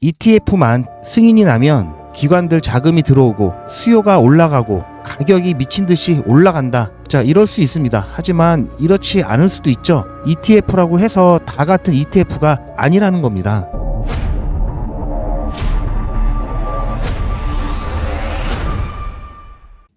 ETF만 승인이 나면 기관들 자금이 들어오고 수요가 올라가고 가격이 미친 듯이 올라간다. 자, 이럴 수 있습니다. 하지만 이렇지 않을 수도 있죠. ETF라고 해서 다 같은 ETF가 아니라는 겁니다.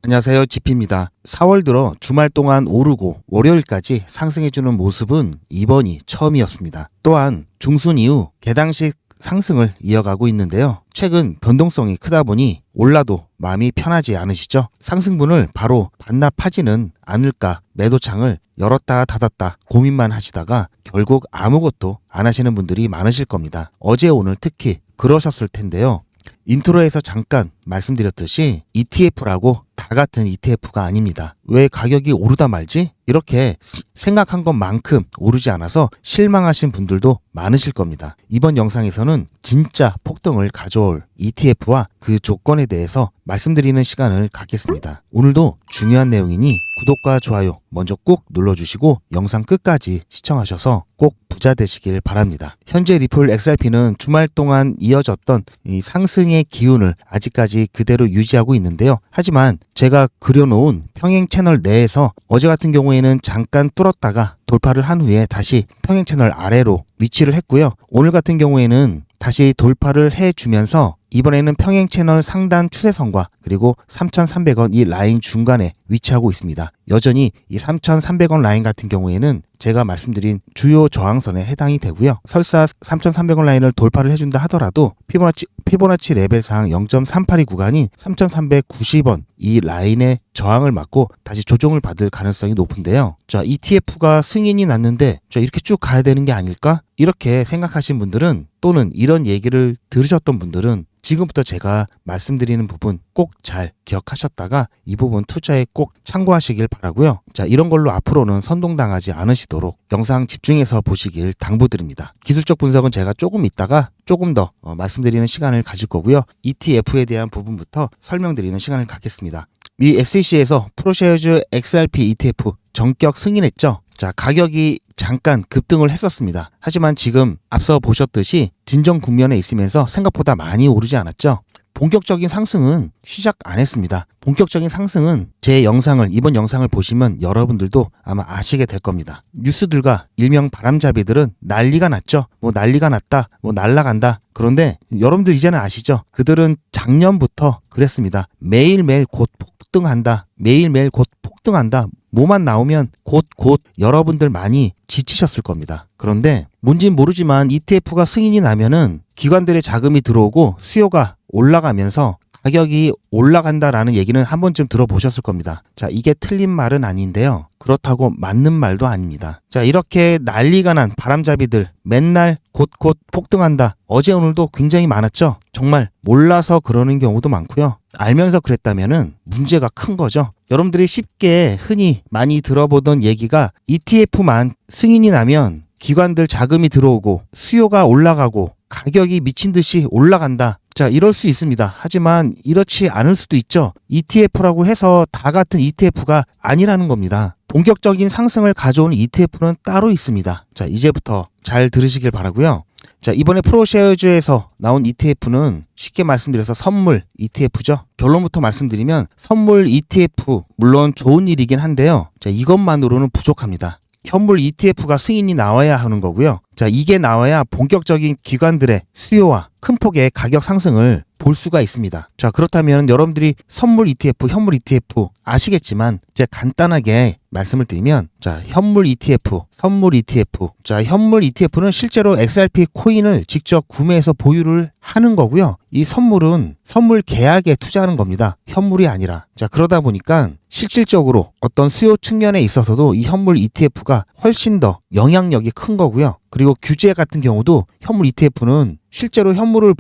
안녕하세요, 지피입니다. 4월 들어 주말 동안 오르고 월요일까지 상승해주는 모습은 이번이 처음이었습니다. 또한 중순 이후 개당식 상승을 이어가고 있는데요. 최근 변동성이 크다 보니 올라도 마음이 편하지 않으시죠? 상승분을 바로 반납하지는 않을까 매도창을 열었다 닫았다 고민만 하시다가 결국 아무것도 안 하시는 분들이 많으실 겁니다. 어제 오늘 특히 그러셨을 텐데요. 인트로에서 잠깐 말씀드렸듯이 ETF라고 다 같은 ETF가 아닙니다. 왜 가격이 오르다 말지? 이렇게 생각한 것만큼 오르지 않아서 실망하신 분들도 많으실 겁니다. 이번 영상에서는 진짜 폭등을 가져올 ETF와 그 조건에 대해서 말씀드리는 시간을 갖겠습니다. 오늘도 중요한 내용이니 구독과 좋아요 먼저 꾹 눌러주시고 영상 끝까지 시청하셔서 꼭 부자 되시길 바랍니다. 현재 리플 XRP는 주말 동안 이어졌던 이 상승의 기운을 아직까지 그대로 유지하고 있는데요. 하지만 제가 그려놓은 평행 채널 내에서 어제 같은 경우에는 잠깐 뚫었다가 돌파를 한 후에 다시 평행 채널 아래로 위치를 했고요. 오늘 같은 경우에는 다시 돌파를 해주면서 이번에는 평행 채널 상단 추세선과 그리고 3,300원 이 라인 중간에 위치하고 있습니다. 여전히 이 3,300원 라인 같은 경우에는 제가 말씀드린 주요 저항선에 해당이 되고요. 설사 3,300원 라인을 돌파를 해준다 하더라도 피보나치 레벨상 0.382 구간인 3,390원 이 라인의 저항을 맞고 다시 조정을 받을 가능성이 높은데요. 자, ETF가 승인이 났는데 자, 이렇게 쭉 가야 되는 게 아닐까? 이렇게 생각하신 분들은 또는 이런 얘기를 들으셨던 분들은 지금부터 제가 말씀드리는 부분 꼭 잘 기억하셨다가 이 부분 투자에 꼭 참고하시길 바라고요. 자, 이런 걸로 앞으로는 선동당하지 않으시도록 영상 집중해서 보시길 당부드립니다. 기술적 분석은 제가 조금 있다가 조금 더 말씀드리는 시간을 가질 거고요. ETF에 대한 부분부터 설명드리는 시간을 갖겠습니다. 이 SEC에서 프로쉐어즈 XRP ETF 전격 승인했죠. 자, 가격이 잠깐 급등을 했었습니다. 하지만 지금 앞서 보셨듯이 진정 국면에 있으면서 생각보다 많이 오르지 않았죠. 본격적인 상승은 시작 안 했습니다. 본격적인 상승은 제 영상을 이번 영상을 보시면 여러분들도 아마 아시게 될 겁니다. 뉴스들과 일명 바람잡이들은 난리가 났죠. 뭐 난리가 났다, 뭐 날라간다. 그런데 여러분들 이제는 아시죠? 그들은 작년부터 그랬습니다. 매일매일 곧 폭등한다. 매일매일 곧 폭등한다. 뭐만 나오면 곧 여러분들 많이 지치셨을 겁니다. 그런데 뭔진 모르지만 ETF가 승인이 나면은 기관들의 자금이 들어오고 수요가 올라가면서 가격이 올라간다라는 얘기는 한 번쯤 들어보셨을 겁니다. 자, 이게 틀린 말은 아닌데요. 그렇다고 맞는 말도 아닙니다. 자, 이렇게 난리가 난 바람잡이들 맨날 곧 폭등한다. 어제 오늘도 굉장히 많았죠. 정말 몰라서 그러는 경우도 많고요. 알면서 그랬다면은 문제가 큰 거죠. 여러분들이 쉽게 흔히 많이 들어보던 얘기가 ETF만 승인이 나면 기관들 자금이 들어오고 수요가 올라가고 가격이 미친 듯이 올라간다. 자, 이럴 수 있습니다. 하지만 이렇지 않을 수도 있죠. ETF라고 해서 다 같은 ETF가 아니라는 겁니다. 본격적인 상승을 가져오는 ETF는 따로 있습니다. 자, 이제부터 잘 들으시길 바라고요. 자, 이번에 프로쉐어즈에서 나온 ETF는 쉽게 말씀드려서 선물 ETF죠. 결론부터 말씀드리면 선물 ETF 물론 좋은 일이긴 한데요. 자, 이것만으로는 부족합니다. 현물 ETF가 승인이 나와야 하는 거고요. 자, 이게 나와야 본격적인 기관들의 수요와 큰 폭의 가격 상승을 볼 수가 있습니다. 자, 그렇다면 여러분들이 선물 ETF, 현물 ETF 아시겠지만 이제 간단하게 말씀을 드리면 자, 현물 ETF, 선물 ETF. 자, 현물 ETF는 실제로 XRP 코인을 직접 구매해서 보유를 하는 거고요. 이 선물은 선물 계약에 투자하는 겁니다. 현물이 아니라. 자, 그러다 보니까 실질적으로 어떤 수요 측면에 있어서도 이 현물 ETF가 훨씬 더 영향력이 큰 거고요. 그리고 규제 같은 경우도 현물 ETF는 실제로 현물을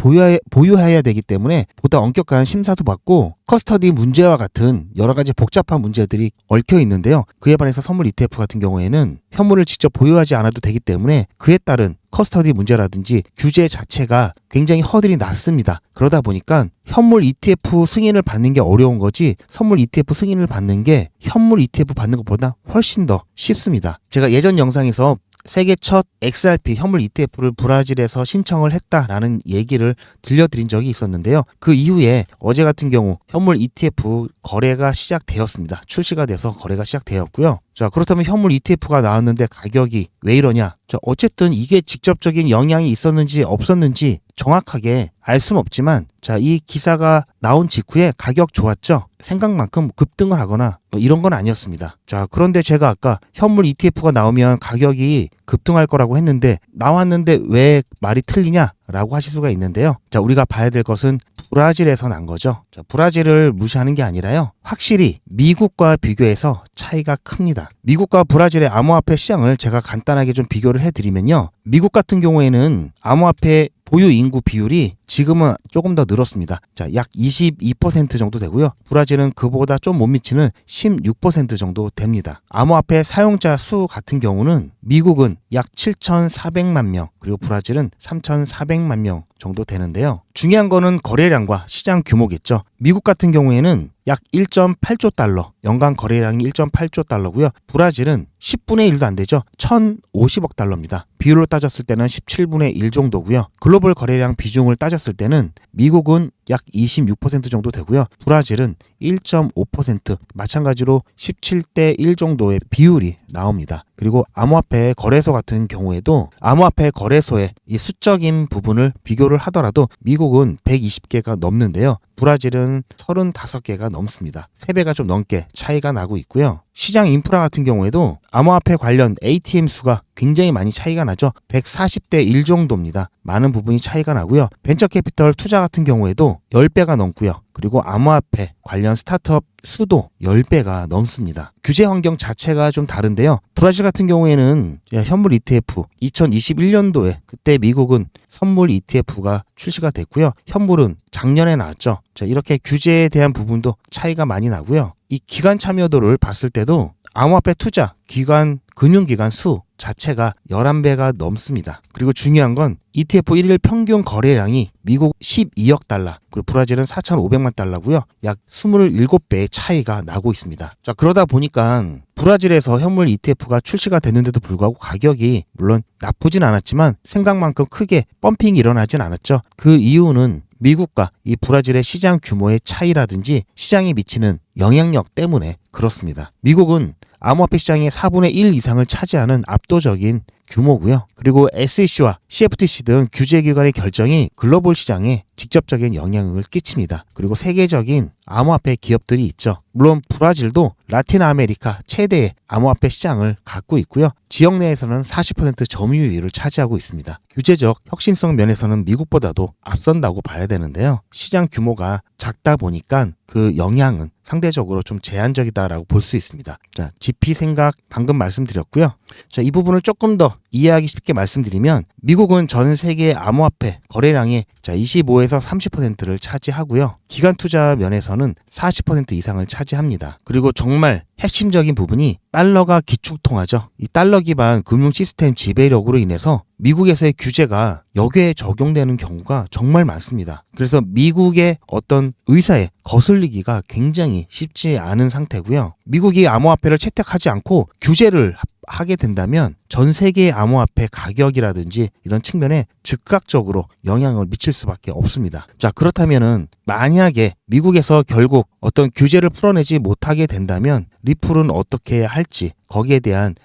보유해야 되기 때문에 보다 엄격한 심사도 받고 커스터디 문제와 같은 여러 가지 복잡한 문제들이 얽혀 있는데요. 그에 반해서 선물 ETF 같은 경우에는 현물을 직접 보유하지 않아도 되기 때문에 그에 따른 커스터디 문제라든지 규제 자체가 굉장히 허들이 낮습니다. 그러다 보니까 현물 ETF 승인을 받는 게 어려운 거지 선물 ETF 승인을 받는 게 현물 ETF 받는 것보다 훨씬 더 쉽습니다. 제가 예전 영상에서 세계 첫 XRP 현물 ETF를 브라질에서 신청을 했다라는 얘기를 들려드린 적이 있었는데요. 그 이후에 어제 같은 경우 현물 ETF 거래가 시작되었습니다. 출시가 돼서 거래가 시작되었고요. 자, 그렇다면 현물 ETF가 나왔는데 가격이 왜 이러냐? 자, 어쨌든 이게 직접적인 영향이 있었는지 없었는지 정확하게 알 수는 없지만, 자, 이 기사가 나온 직후에 가격 좋았죠? 생각만큼 급등을 하거나 뭐 이런 건 아니었습니다. 자, 그런데 제가 아까 현물 ETF가 나오면 가격이 급등할 거라고 했는데 나왔는데 왜 말이 틀리냐라고 하실 수가 있는데요. 자, 우리가 봐야 될 것은 브라질에서 난 거죠. 자, 브라질을 무시하는 게 아니라요. 확실히 미국과 비교해서 차이가 큽니다. 미국과 브라질의 암호화폐 시장을 제가 간단하게 좀 비교를 해드리면요. 미국 같은 경우에는 암호화폐 보유 인구 비율이 지금은 조금 더 늘었습니다. 자, 약 22% 정도 되고요. 브라질은 그보다 좀 못 미치는 16% 정도 됩니다. 암호화폐 사용자 수 같은 경우는 미국은 약 7,400만 명, 그리고 브라질은 3,400만 명 정도 되는데요. 중요한 거는 거래량과 시장 규모겠죠. 미국 같은 경우에는 약 1.8조 달러, 연간 거래량이 1.8조 달러고요. 브라질은 10분의 1도 안 되죠. 1,050억 달러입니다. 비율로 따졌을 때는 17분의 1 정도고요. 글로벌 거래량 비중을 따졌을 때는 미국은 약 26% 정도 되고요. 브라질은 1.5%, 마찬가지로 17대 1 정도의 비율이 나옵니다. 그리고 암호화폐 거래소 같은 경우에도 암호화폐 거래소의 이 수적인 부분을 비교를 하더라도 미국은 120개가 넘는데요. 브라질은 35개가 넘습니다. 3배가 좀 넘게 차이가 나고 있고요. 시장 인프라 같은 경우에도 암호화폐 관련 ATM 수가 굉장히 많이 차이가 나죠. 140대 1 정도입니다. 많은 부분이 차이가 나고요. 벤처캐피털 투자 같은 경우에도 10배가 넘고요. 그리고 암호화폐 관련 스타트업 수도 10배가 넘습니다. 규제 환경 자체가 좀 다른데요. 브라질 같은 경우에는 현물 ETF 2021년도에 그때 미국은 선물 ETF가 출시가 됐고요. 현물은 작년에 나왔죠. 자, 이렇게 규제에 대한 부분도 차이가 많이 나고요. 이 기관 참여도를 봤을 때도 암호화폐 투자 기관 금융기관 수 자체가 11배가 넘습니다. 그리고 중요한 건 ETF 1일 평균 거래량이 미국 12억 달러, 그리고 브라질은 4,500만 달러고요. 약 27배의 차이가 나고 있습니다. 자, 그러다 보니까 브라질에서 현물 ETF가 출시가 됐는데도 불구하고 가격이 물론 나쁘진 않았지만 생각만큼 크게 펌핑이 일어나진 않았죠. 그 이유는 미국과 이 브라질의 시장 규모의 차이라든지 시장에 미치는 영향력 때문에 그렇습니다. 미국은 암호화폐 시장의 4분의 1 이상을 차지하는 압도적인 규모고요. 그리고 SEC와 CFTC 등 규제기관의 결정이 글로벌 시장에 직접적인 영향을 끼칩니다. 그리고 세계적인 암호화폐 기업들이 있죠. 물론 브라질도 라틴 아메리카 최대의 암호화폐 시장을 갖고 있고요. 지역 내에서는 40% 점유율을 차지하고 있습니다. 규제적 혁신성 면에서는 미국보다도 앞선다고 봐야 되는데요. 시장 규모가 작다 보니까 그 영향은 상대적으로 좀 제한적이다라고 볼 수 있습니다. 자, GP 생각 방금 말씀드렸고요. 자, 이 부분을 조금 더 이해하기 쉽게 말씀드리면 미국은 전 세계 암호화폐 거래량의 25에서 30%를 차지하고요. 기관 투자 면에서는 40% 이상을 차지합니다. 그리고 정말 핵심적인 부분이 달러가 기축통화죠. 이 달러 기반 금융 시스템 지배력으로 인해서 미국에서의 규제가 여기에 적용되는 경우가 정말 많습니다. 그래서 미국의 어떤 의사에 거슬리기가 굉장히 쉽지 않은 상태고요. 미국이 암호화폐를 채택하지 않고 규제를 하게 된다면 전 세계의 암호화폐 가격이라든지 이런 측면에 즉각적으로 영향을 미칠 수밖에 없습니다. 자, 그렇다면은 만약에 미국에서 결국 어떤 규제를 풀어내지 못하게 된다면 리플은 어떻게 할지 거기에 대한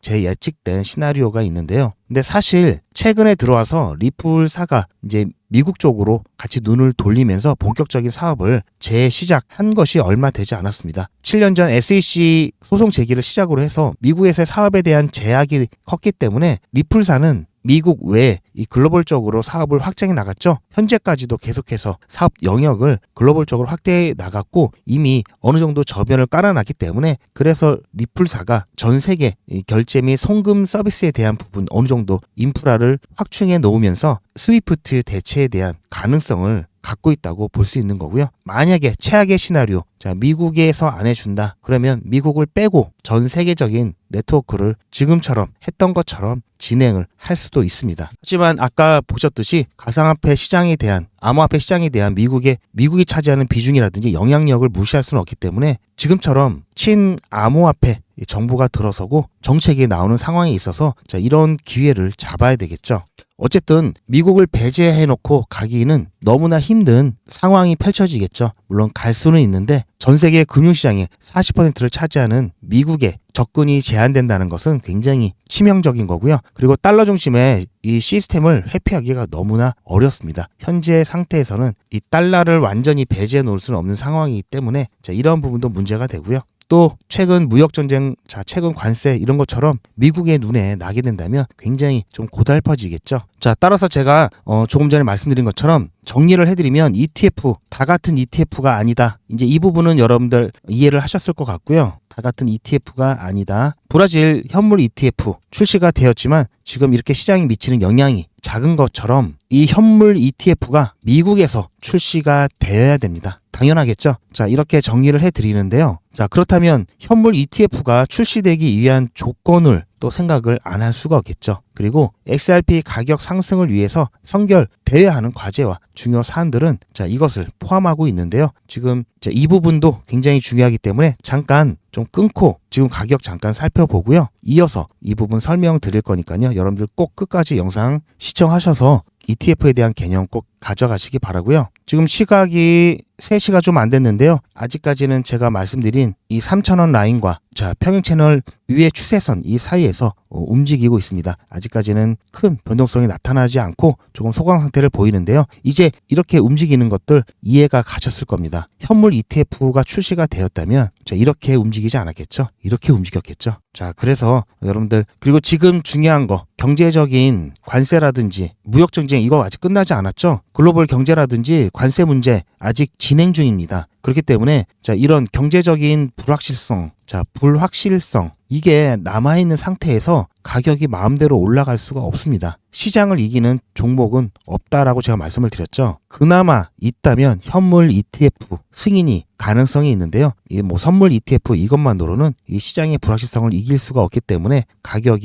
재예측된 시나리오가 있는데요. 근데 사실 최근에 들어와서 리플사가 이제 미국 쪽으로 같이 눈을 돌리면서 본격적인 사업을 재시작한 것이 얼마 되지 않았습니다. 7년 전 SEC 소송 제기를 시작으로 해서 미국에서의 사업에 대한 제약이 컸기 때문에 리플사는 미국 외에 이 글로벌적으로 사업을 확장해 나갔죠. 현재까지도 계속해서 사업 영역을 글로벌적으로 확대해 나갔고 이미 어느 정도 저변을 깔아놨기 때문에 그래서 리플사가 전 세계 이 결제 및 송금 서비스에 대한 부분 어느 정도 인프라를 확충해 놓으면서 스위프트 대체에 대한 가능성을 갖고 있다고 볼 수 있는 거고요. 만약에 최악의 시나리오, 자, 미국에서 안 해준다. 그러면 미국을 빼고 전 세계적인 네트워크를 지금처럼 했던 것처럼 진행을 할 수도 있습니다. 하지만 아까 보셨듯이 가상화폐 시장에 대한, 암호화폐 시장에 대한 미국이 차지하는 비중이라든지 영향력을 무시할 수는 없기 때문에 지금처럼 친암호화폐 정부가 들어서고 정책이 나오는 상황에 있어서 자, 이런 기회를 잡아야 되겠죠. 어쨌든 미국을 배제해놓고 가기는 너무나 힘든 상황이 펼쳐지겠죠. 물론 갈 수는 있는데 전 세계 금융시장의 40%를 차지하는 미국에 접근이 제한된다는 것은 굉장히 치명적인 거고요. 그리고 달러 중심의 이 시스템을 회피하기가 너무나 어렵습니다. 현재 상태에서는 이 달러를 완전히 배제해 놓을 수는 없는 상황이기 때문에 자, 이런 부분도 문제가 되고요. 또 최근 무역전쟁, 자, 최근 관세 이런 것처럼 미국의 눈에 나게 된다면 굉장히 좀 고달퍼지겠죠. 자, 따라서 제가 조금 전에 말씀드린 것처럼 정리를 해드리면 ETF, 다 같은 ETF가 아니다. 이제 이 부분은 여러분들 이해를 하셨을 것 같고요. 다 같은 ETF가 아니다. 브라질 현물 ETF 출시가 되었지만 지금 이렇게 시장에 미치는 영향이 작은 것처럼 이 현물 ETF가 미국에서 출시가 되어야 됩니다. 당연하겠죠. 자, 이렇게 정리를 해드리는데요. 자, 그렇다면 현물 ETF가 출시되기 위한 조건을 또 생각을 안 할 수가 없겠죠. 그리고 XRP 가격 상승을 위해서 선결되어야 하는 과제와 중요 사안들은 자, 이것을 포함하고 있는데요. 지금 이 부분도 굉장히 중요하기 때문에 잠깐 좀 끊고 지금 가격 잠깐 살펴보고요. 이어서 이 부분 설명드릴 거니까요. 여러분들 꼭 끝까지 영상 시청하셔서 ETF에 대한 개념 꼭 가져가시기 바라고요. 지금 시각이 3시가 좀 안 됐는데요. 아직까지는 제가 말씀드린 이 3,000원 라인과 자, 평행 채널 위의 추세선 이 사이에서 움직이고 있습니다. 아직까지는 큰 변동성이 나타나지 않고 조금 소강 상태를 보이는데요. 이제 이렇게 움직이는 것들 이해가 가셨을 겁니다. 현물 ETF가 출시가 되었다면 자, 이렇게 움직이지 않았겠죠? 이렇게 움직였겠죠? 자, 그래서 여러분들, 그리고 지금 중요한 거 경제적인 관세라든지 무역전쟁 이거 아직 끝나지 않았죠? 글로벌 경제라든지 관세 문제 아직 진행 중입니다. 그렇기 때문에 자, 이런 경제적인 불확실성 이게 남아있는 상태에서 가격이 마음대로 올라갈 수가 없습니다. 시장을 이기는 종목은 없다라고 제가 말씀을 드렸죠. 그나마 있다면 현물 ETF 승인이 가능성이 있는데요. 이 선물 ETF 이것만으로는 이 시장의 불확실성을 이길 수가 없기 때문에 가격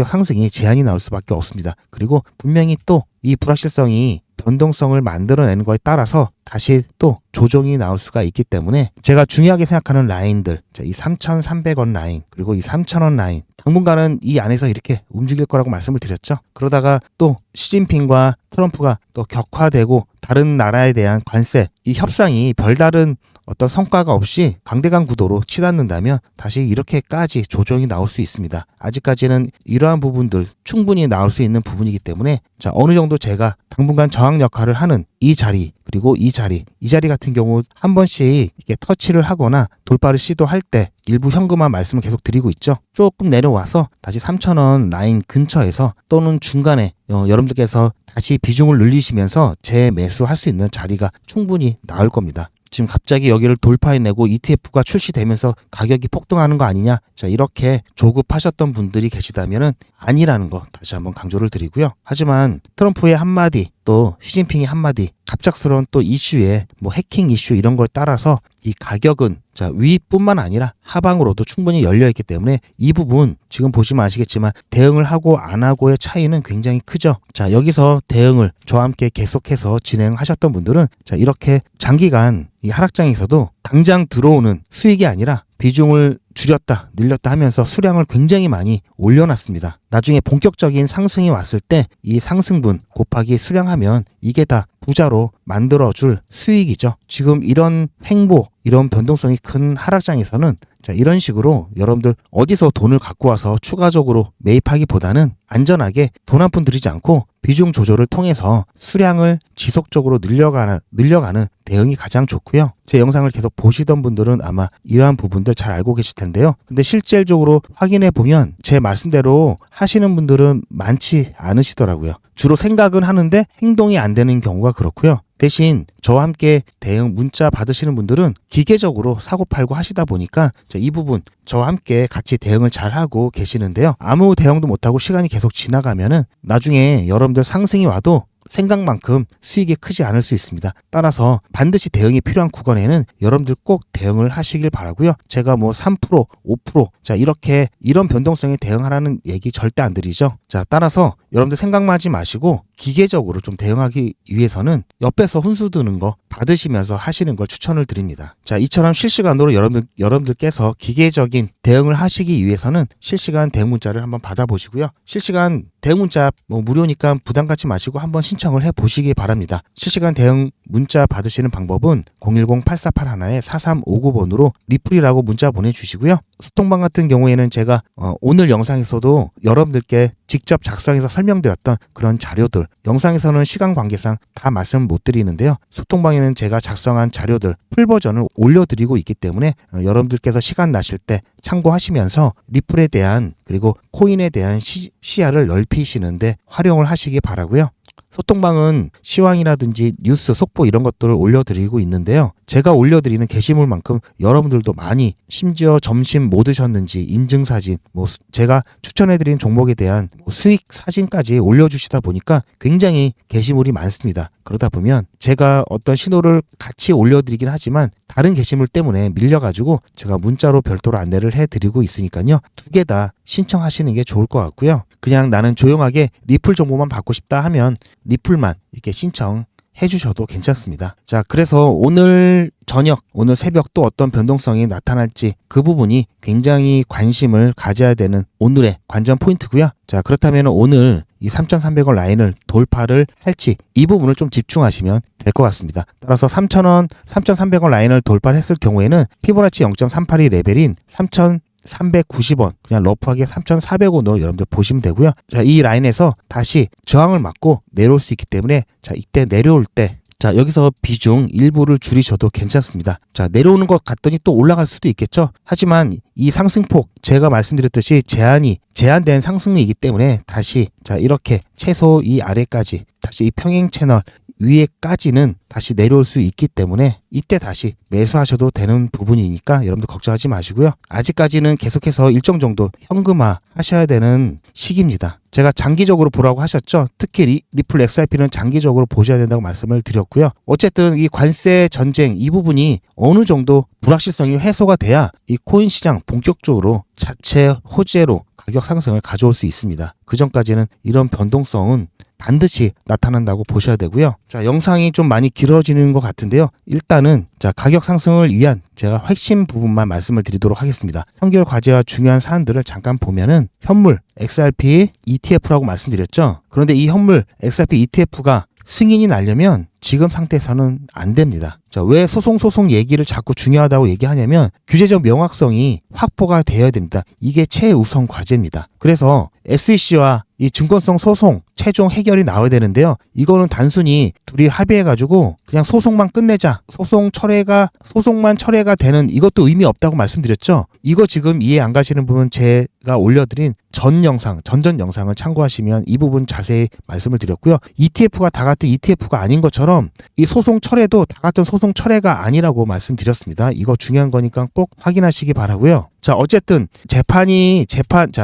상승이 제한이 나올 수밖에 없습니다. 그리고 분명히 또 이 불확실성이 변동성을 만들어내는 거에 따라서 다시 또 조정이 나올 수가 있기 때문에 제가 중요하게 생각하는 라인들, 이 3,300원 라인 그리고 이 3,000원 라인 당분간은 이 안에서 이렇게 움직일 거라고 말씀을 드렸죠. 그러다가 또 시진핑과 트럼프가 또 격화되고 다른 나라에 대한 관세 이 협상이 별다른 어떤 성과가 없이 강대강 구도로 치닫는다면 다시 이렇게까지 조정이 나올 수 있습니다. 아직까지는 이러한 부분들 충분히 나올 수 있는 부분이기 때문에 자, 어느 정도 제가 당분간 저항 역할을 하는 이 자리 그리고 이 자리 같은 경우 한 번씩 이렇게 터치를 하거나 돌파를 시도할 때 일부 현금화 말씀을 계속 드리고 있죠. 조금 내려와서 다시 3,000원 라인 근처에서 또는 중간에 여러분들께서 다시 비중을 늘리시면서 재매수할 수 있는 자리가 충분히 나올 겁니다. 지금 갑자기 여기를 돌파해내고 ETF가 출시되면서 가격이 폭등하는 거 아니냐? 자, 이렇게 조급하셨던 분들이 계시다면은 아니라는 거 다시 한번 강조를 드리고요. 하지만 트럼프의 한마디 또 시진핑의 한마디 갑작스러운 또 이슈에 해킹 이슈 이런 거에 따라서 이 가격은 자, 위뿐만 아니라 하방으로도 충분히 열려있기 때문에 이 부분 지금 보시면 아시겠지만 대응을 하고 안 하고의 차이는 굉장히 크죠. 자, 여기서 대응을 저와 함께 계속해서 진행하셨던 분들은 자, 이렇게 장기간 이 하락장에서도 당장 들어오는 수익이 아니라 비중을 줄였다 늘렸다 하면서 수량을 굉장히 많이 올려놨습니다. 나중에 본격적인 상승이 왔을 때 이 상승분 곱하기 수량하면 이게 다 부자로 만들어줄 수익이죠. 지금 이런 횡보 이런 변동성이 큰 하락장에서는 자, 이런 식으로 여러분들 어디서 돈을 갖고 와서 추가적으로 매입하기보다는 안전하게 돈 한 푼 들이지 않고 비중 조절을 통해서 수량을 지속적으로 늘려가는 대응이 가장 좋고요. 제 영상을 계속 보시던 분들은 아마 이러한 부분들 잘 알고 계실 텐데요. 근데 실질적으로 확인해 보면 제 말씀대로 하시는 분들은 많지 않으시더라고요. 주로 생각은 하는데 행동이 안 되는 경우가 그렇고요. 대신 저와 함께 대응 문자 받으시는 분들은 기계적으로 사고팔고 하시다 보니까 이 부분 저와 함께 같이 대응을 잘하고 계시는데요. 아무 대응도 못하고 시간이 계속 지나가면은 나중에 여러분들 상승이 와도 생각만큼 수익이 크지 않을 수 있습니다. 따라서 반드시 대응이 필요한 구간에는 여러분들 꼭 대응을 하시길 바라고요. 제가 뭐 3%, 5%, 자 이렇게 이런 변동성에 대응하라는 얘기 절대 안 드리죠. 자, 따라서 여러분들 생각만 하지 마시고 기계적으로 좀 대응하기 위해서는 옆에서 훈수 두는 거 받으시면서 하시는 걸 추천을 드립니다. 자, 이처럼 실시간으로 여러분들께서 기계적인 대응을 하시기 위해서는 실시간 대응 문자를 한번 받아보시고요. 실시간 대응 문자 뭐 무료니까 부담 갖지 마시고 한번 신청을 해 보시기 바랍니다. 실시간 대응 문자 받으시는 방법은 010-8481-4359번으로 리플이라고 문자 보내주시고요. 소통방 같은 경우에는 제가 오늘 영상에서도 여러분들께 직접 작성해서 설명드렸던 그런 자료들, 영상에서는 시간 관계상 다 말씀 못 드리는데요. 소통방에는 제가 작성한 자료들 풀버전을 올려드리고 있기 때문에 여러분들께서 시간 나실 때 참고하시면서 리플에 대한 그리고 코인에 대한 시야를 넓히시는데 활용을 하시기 바라고요. 소통방은 시황이라든지 뉴스, 속보 이런 것들을 올려드리고 있는데요. 제가 올려드리는 게시물만큼 여러분들도 많이 심지어 점심 뭐 드셨는지 인증사진, 뭐 제가 추천해드린 종목에 대한 수익 사진까지 올려주시다 보니까 굉장히 게시물이 많습니다. 그러다 보면 제가 어떤 신호를 같이 올려드리긴 하지만 다른 게시물 때문에 밀려가지고 제가 문자로 별도로 안내를 해드리고 있으니까요. 두 개 다 신청하시는 게 좋을 것 같고요. 그냥 나는 조용하게 리플 정보만 받고 싶다 하면 리플만 이렇게 신청해 주셔도 괜찮습니다. 자, 그래서 오늘 저녁, 오늘 새벽 또 어떤 변동성이 나타날지 그 부분이 굉장히 관심을 가져야 되는 오늘의 관전 포인트고요. 자, 그렇다면 오늘 이 3,300원 라인을 돌파를 할지 이 부분을 좀 집중하시면 될 것 같습니다. 따라서 3,300원 라인을 돌파를 했을 경우에는 피보나치 0.382 레벨인 3,390원, 그냥 러프하게 3,400원으로 여러분들 보시면 되고요. 자, 이 라인에서 다시 저항을 맞고 내려올 수 있기 때문에 자, 이때 내려올 때 자, 여기서 비중 일부를 줄이셔도 괜찮습니다. 자, 내려오는 것 같더니 또 올라갈 수도 있겠죠. 하지만 이 상승폭 제가 말씀드렸듯이 제한된 상승이기 때문에 다시 자, 이렇게 최소 이 아래까지 다시 이 평행 채널 위에까지는 다시 내려올 수 있기 때문에 이때 다시 매수하셔도 되는 부분이니까 여러분들 걱정하지 마시고요. 아직까지는 계속해서 일정 정도 현금화 하셔야 되는 시기입니다. 제가 장기적으로 보라고 하셨죠. 특히 리플 XRP는 장기적으로 보셔야 된다고 말씀을 드렸고요. 어쨌든 이 관세 전쟁 이 부분이 어느 정도 불확실성이 해소가 돼야 이 코인 시장 본격적으로 자체 호재로 가격 상승을 가져올 수 있습니다. 그 전까지는 이런 변동성은 반드시 나타난다고 보셔야 되고요. 자, 영상이 좀 많이 길어지는 것 같은데요. 일단은 자, 가격 상승을 위한 제가 핵심 부분만 말씀을 드리도록 하겠습니다. 선결 과제와 중요한 사안들을 잠깐 보면은 현물 XRP ETF라고 말씀드렸죠. 그런데 이 현물 XRP ETF가 승인이 나려면 지금 상태에서는 안 됩니다. 자, 왜 소송 얘기를 자꾸 중요하다고 얘기하냐면 규제적 명확성이 확보가 되어야 됩니다. 이게 최우선 과제입니다. 그래서 SEC와 이 증권성 소송 최종 해결이 나와야 되는데요. 이거는 단순히 둘이 합의해가지고 그냥 소송만 끝내자. 소송만 철회가 되는 이것도 의미 없다고 말씀드렸죠. 이거 지금 이해 안 가시는 부분 제가 올려드린 전전 영상을 참고하시면 이 부분 자세히 말씀을 드렸고요. ETF가 다 같은 ETF가 아닌 것처럼 이 소송 철회도 다 같은 소송 철회가 아니라고 말씀드렸습니다. 이거 중요한 거니까 꼭 확인하시기 바라고요. 자, 어쨌든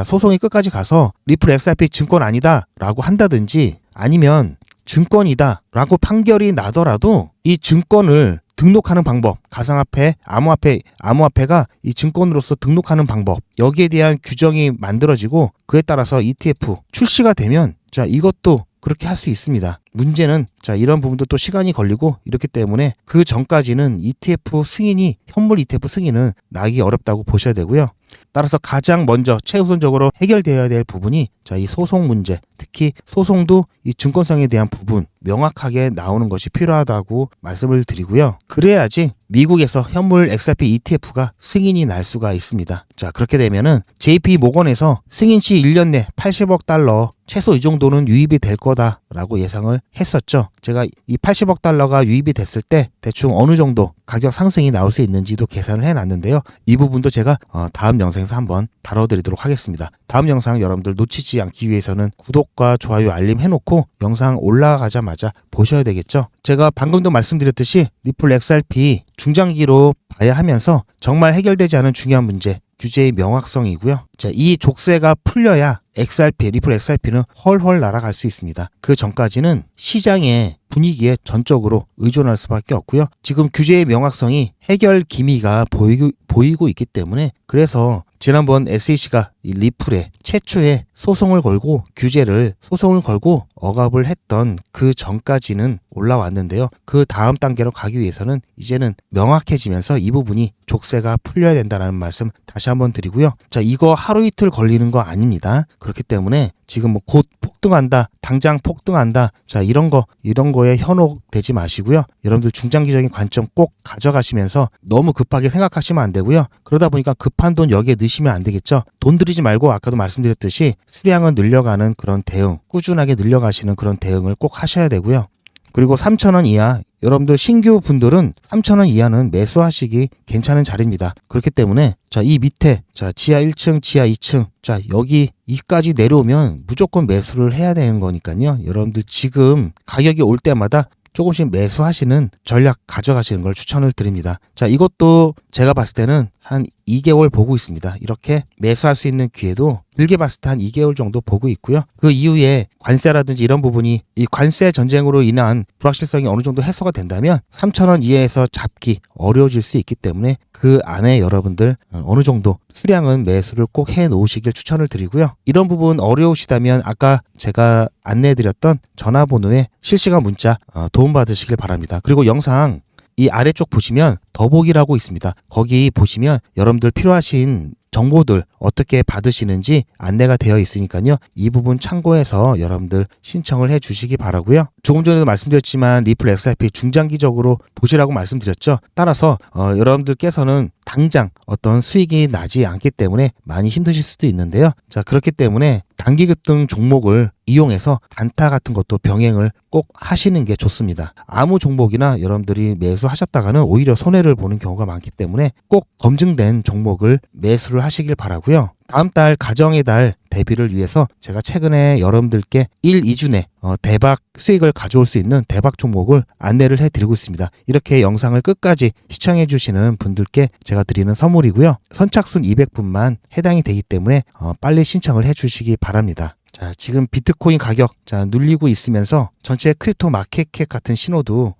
소송이 끝까지 가서 리플 XRP 증권 아니다 라고 한다든지 아니면 증권이다 라고 판결이 나더라도 이 증권을 등록하는 방법, 가상화폐, 암호화폐가 이 증권으로서 등록하는 방법, 여기에 대한 규정이 만들어지고 그에 따라서 ETF 출시가 되면 자, 이것도 그렇게 할 수 있습니다. 문제는 자, 이런 부분도 또 시간이 걸리고 이렇기 때문에 그 전까지는 현물 ETF 승인은 나기 어렵다고 보셔야 되고요. 따라서 가장 먼저 최우선적으로 해결되어야 될 부분이 자, 이 소송 문제, 특히 소송도 이 증권성에 대한 부분 명확하게 나오는 것이 필요하다고 말씀을 드리고요. 그래야지 미국에서 현물 XRP ETF가 승인이 날 수가 있습니다. 자, 그렇게 되면은 JP 모건에서 승인 시 1년 내 80억 달러 최소 이 정도는 유입이 될 거다라고 예상을 했었죠. 제가 이 80억 달러가 유입이 됐을 때 대충 어느 정도 가격 상승이 나올 수 있는지도 계산을 해놨는데요. 이 부분도 제가 다음 영상에서 한번 다뤄드리도록 하겠습니다. 다음 영상 여러분들 놓치지 않기 위해서는 구독과 좋아요 알림 해놓고 영상 올라가자마자 보셔야 되겠죠. 제가 방금도 말씀드렸듯이 리플 XRP 중장기로 봐야 하면서 정말 해결되지 않은 중요한 문제, 규제의 명확성이고요. 자, 이 족쇄가 풀려야 XRP, 리플 XRP는 헐헐 날아갈 수 있습니다. 그 전까지는 시장의 분위기에 전적으로 의존할 수밖에 없고요. 지금 규제의 명확성이 해결 기미가 보이고 있기 때문에, 그래서 지난번 SEC가 이 리플에 최초의 소송을 걸고 억압을 했던 그 전까지는 올라왔는데요. 그 다음 단계로 가기 위해서는 이제는 명확해지면서 이 부분이 족쇄가 풀려야 된다는 말씀 다시 한번 드리고요. 자, 이거 하루 이틀 걸리는 거 아닙니다. 그렇기 때문에 지금 뭐 곧 폭등한다, 당장 폭등한다, 자, 이런 거에 현혹되지 마시고요. 여러분들 중장기적인 관점 꼭 가져가시면서 너무 급하게 생각하시면 안 되고요. 그러다 보니까 급한 돈 여기에 넣으시면 안 되겠죠. 돈 들이지 말고 아까도 말씀드렸듯이 수량을 늘려가는 그런 대응, 꾸준하게 늘려가시는 그런 대응을 꼭 하셔야 되고요. 그리고 3,000원 이하, 여러분들 신규 분들은 3,000원 이하는 매수하시기 괜찮은 자리입니다. 그렇기 때문에 자, 이 밑에 자, 지하 1층, 지하 2층, 자, 여기까지 내려오면 무조건 매수를 해야 되는 거니까요. 여러분들 지금 가격이 올 때마다 조금씩 매수하시는 전략 가져가시는 걸 추천을 드립니다. 자, 이것도 제가 봤을 때는 한 2개월 보고 있습니다. 이렇게 매수할 수 있는 기회도 길게 봤을 때 한 2개월 정도 보고 있고요. 그 이후에 관세라든지 이런 부분이 이 관세 전쟁으로 인한 불확실성이 어느 정도 해소가 된다면 3,000원 이하에서 잡기 어려워질 수 있기 때문에 그 안에 여러분들 어느 정도 수량은 매수를 꼭 해 놓으시길 추천을 드리고요. 이런 부분 어려우시다면 아까 제가 안내해드렸던 전화번호에 실시간 문자 도움받으시길 바랍니다. 그리고 영상 이 아래쪽 보시면 더보기라고 있습니다. 거기 보시면 여러분들 필요하신 정보들 어떻게 받으시는지 안내가 되어 있으니까요. 이 부분 참고해서 여러분들 신청을 해 주시기 바라고요. 조금 전에도 말씀드렸지만 리플 XRP 중장기적으로 보시라고 말씀드렸죠. 따라서 여러분들께서는 당장 어떤 수익이 나지 않기 때문에 많이 힘드실 수도 있는데요. 자, 그렇기 때문에 단기 급등 종목을 이용해서 단타 같은 것도 병행을 꼭 하시는 게 좋습니다. 아무 종목이나 여러분들이 매수하셨다가는 오히려 손해를 보는 경우가 많기 때문에 꼭 검증된 종목을 매수를 하시길 바라고요. 다음 달 가정의 달 대비를 위해서 제가 최근에 여러분들께 1, 2주 내 대박 수익을 가져올 수 있는 대박 종목을 안내를 해드리고 있습니다. 이렇게 영상을 끝까지 시청해 주시는 분들께 제가 드리는 선물이고요. 선착순 200분만 해당이 되기 때문에 빨리 신청을 해 주시기 바랍니다. 자, 지금 비트코인 가격 눌리고 있으면서 전체 크립토 마켓캡 같은 신호도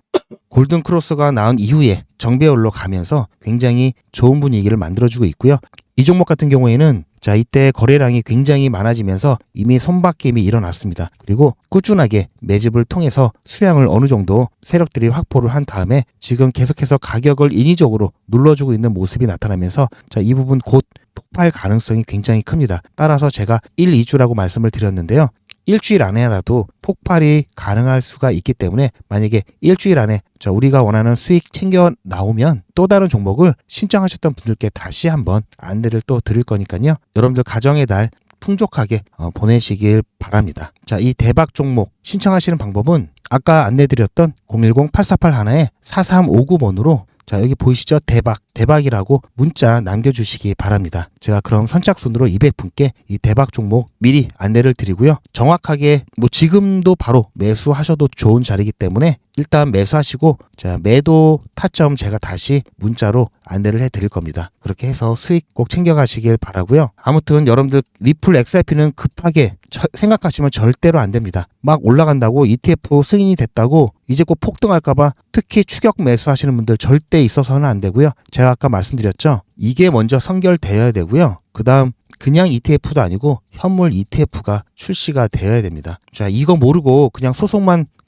골든 크로스가 나온 이후에 정배열로 가면서 굉장히 좋은 분위기를 만들어주고 있고요. 이 종목 같은 경우에는 자, 이때 거래량이 굉장히 많아지면서 이미 손바뀜이 일어났습니다. 그리고 꾸준하게 매집을 통해서 수량을 어느 정도 세력들이 확보를 한 다음에 지금 계속해서 가격을 인위적으로 눌러주고 있는 모습이 나타나면서 자, 이 부분 곧 폭발 가능성이 굉장히 큽니다. 따라서 제가 1, 2주라고 말씀을 드렸는데요. 일주일 안에라도 폭발이 가능할 수가 있기 때문에 만약에 일주일 안에 우리가 원하는 수익 챙겨 나오면 또 다른 종목을 신청하셨던 분들께 다시 한번 안내를 또 드릴 거니까요. 여러분들 가정의 달 풍족하게 보내시길 바랍니다. 자, 이 대박 종목 신청하시는 방법은 아까 안내드렸던 010-8481-4359번으로 자, 여기 보이시죠? 대박이라고 문자 남겨주시기 바랍니다. 제가 그럼 선착순으로 200분께 이 대박 종목 미리 안내를 드리고요. 정확하게 지금도 바로 매수하셔도 좋은 자리이기 때문에 일단 매수하시고 자, 매도 타점 제가 다시 문자로 안내를 해드릴 겁니다. 그렇게 해서 수익 꼭 챙겨가시길 바라고요. 아무튼 여러분들 리플 XRP는 급하게 생각하시면 절대로 안 됩니다. 막 올라간다고 ETF 승인이 됐다고 이제 곧 폭등할까봐 특히 추격 매수하시는 분들 절대 있어서는 안 되고요. 제가 아까 말씀드렸죠. 이게 먼저 선결되어야 되고요. 그 다음 그냥 ETF도 아니고 현물 ETF가 출시가 되어야 됩니다. 자, 이거 모르고 그냥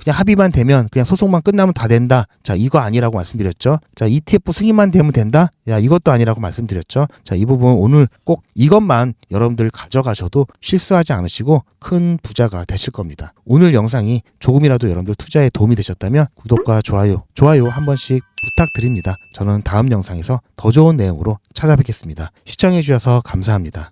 합의만 되면 그냥 소송만 끝나면 다 된다. 자, 이거 아니라고 말씀드렸죠. 자, ETF 승인만 되면 된다. 야, 이것도 아니라고 말씀드렸죠. 자, 이 부분 오늘 꼭 이것만 여러분들 가져가셔도 실수하지 않으시고 큰 부자가 되실 겁니다. 오늘 영상이 조금이라도 여러분들 투자에 도움이 되셨다면 구독과 좋아요 한 번씩 부탁드립니다. 저는 다음 영상에서 더 좋은 내용으로 찾아뵙겠습니다. 시청해 주셔서 감사합니다.